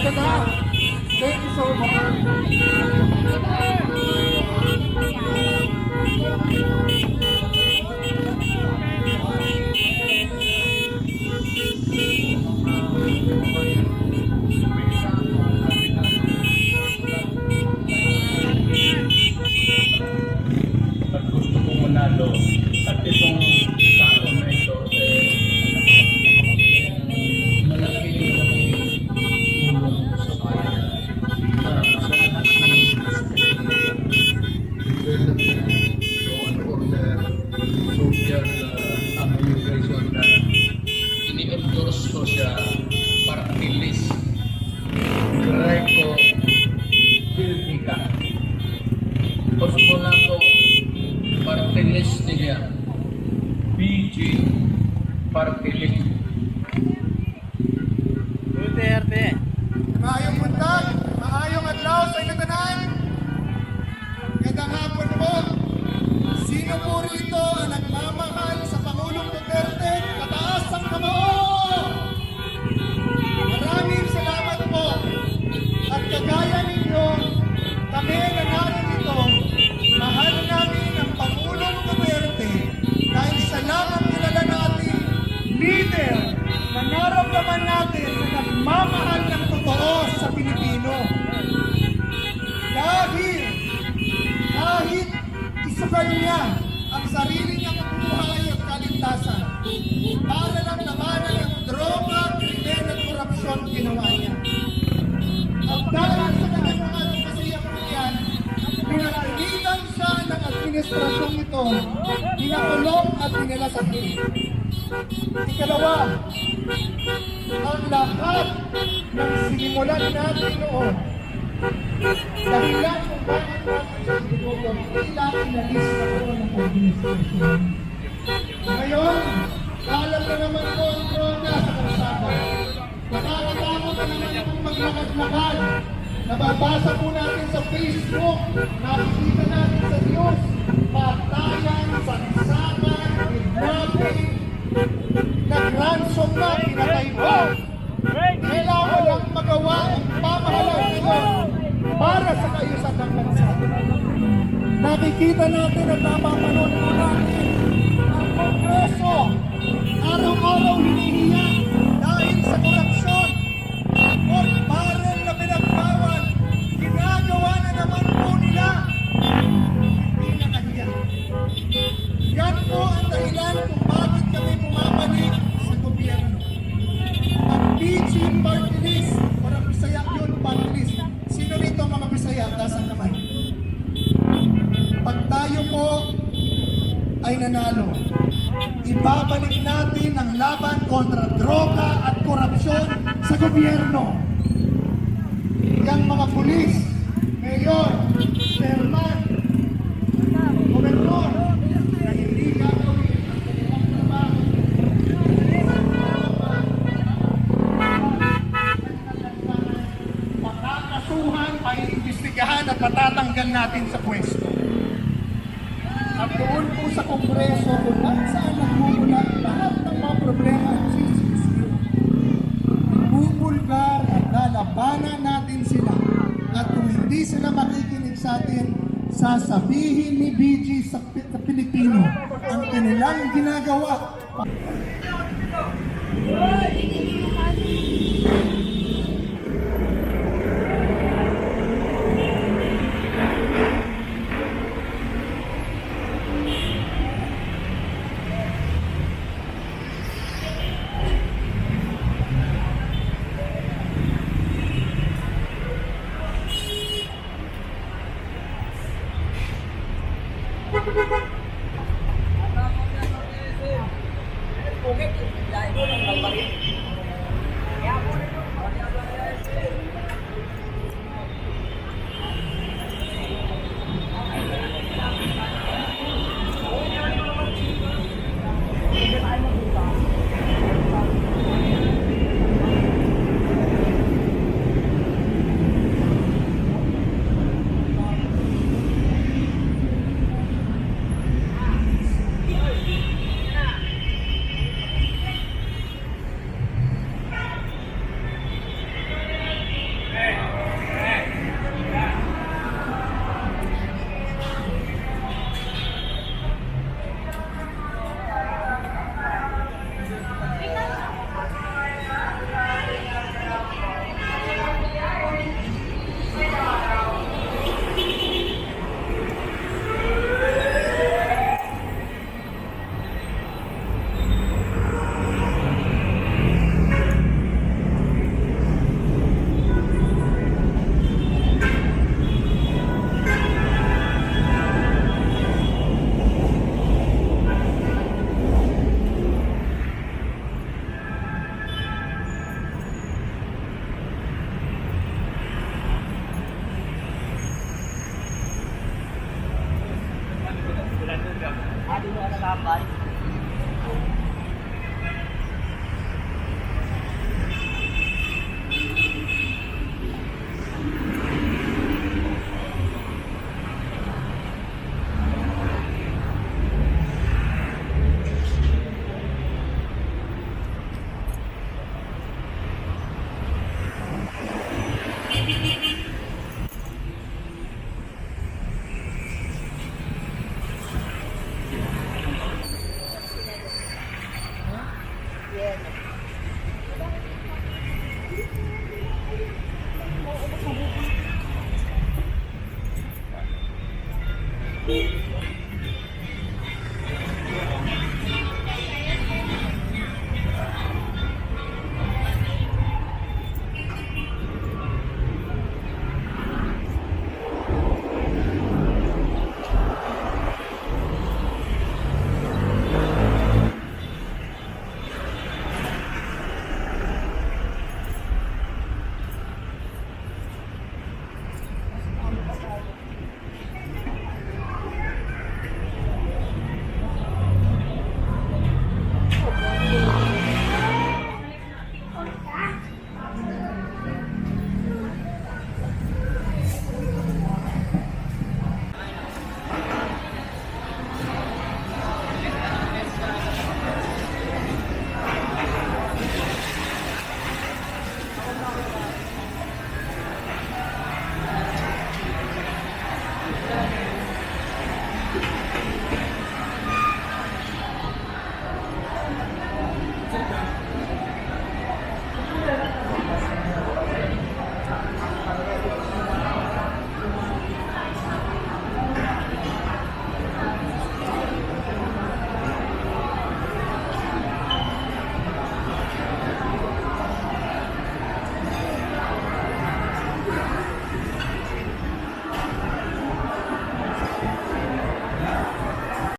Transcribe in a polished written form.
Ito na. Thank you so At gusto kong manalo. At itong taon na ito, malaking tulong sa bayan. Sa lahat ng development, law and order, social administration na ini-endorse ko siya party list. Greco Piltica. Mula ko party list niya. PG party list. Duterte. Maayong buntag, maayong adlaw sa inatanan. Gandang hapon po. Sino po rito ang nagmamahal sa Pangulong Duterte? Pataas ang kamao! Maraming salamat po. At kagaya ninyo, kami na narito, mahal namin ang Pangulong Duterte dahil sa lamang kilala natin, leader na naramdaman natin na nagmamahal ng totoo sa Pilipino. Dahil kahit isugal niya ang sarili niyang buhay at kaligtasan para lang labanan ang droga, krimen at korupsyon ginawa niya. At dahil sa kanyang mga advokasya po yan, pinagalitan siya ng administrasyong ito, pinakulong at dinala sa piling. Ikalawa, ang lahat ng sinimulan natin noon, dahilan kung bakit natin siya sinulong, tila inalis na po ng administrasyon. Ngayon, alam na naman po ang droga sa kalsada. Nakakatakot na naman kung maglakad-lakad. Nababasa po natin sa Facebook, nakikita natin sa news, patayan, saksakan, kidnapping, nag-ransom na, pinatay pa. Kailangan lang magawa ang pamahalaan ngayon para sa kaayusan ng bansa. Nakikita natin at napapanood po natin ang Kongreso araw-araw hinihiya dahil sa korupsyon o barrel na pinagbawal, ginagawa na naman po nila. Hindi nakahiya. Yan po ang dahilan kung bakit kami bumabalik sa gobyerno. Ang PG party list, parang Bisaya yun, party list. Sino rito mga Bisaya? Taas ang kamay. Pag tayo po ay nanalo, ibabalik natin ang laban kontra droga at korupsyon sa gobyerno. Yang mga pulis, mayor, chairman, gobernador, na hindi gagawin ang kanilang trabaho. Makakasuhan, paiimbestigahan at matatanggal natin sa pwesto. At doon po sa Kongreso kung saan nagmumula lahat ng mga problema at sisisiyo. Bubulgar at lalabanan natin sila. At kung hindi sila makikinig sa atin, sasabihin ni BG sa Pilipino ang kanilang ginagawa. Yes.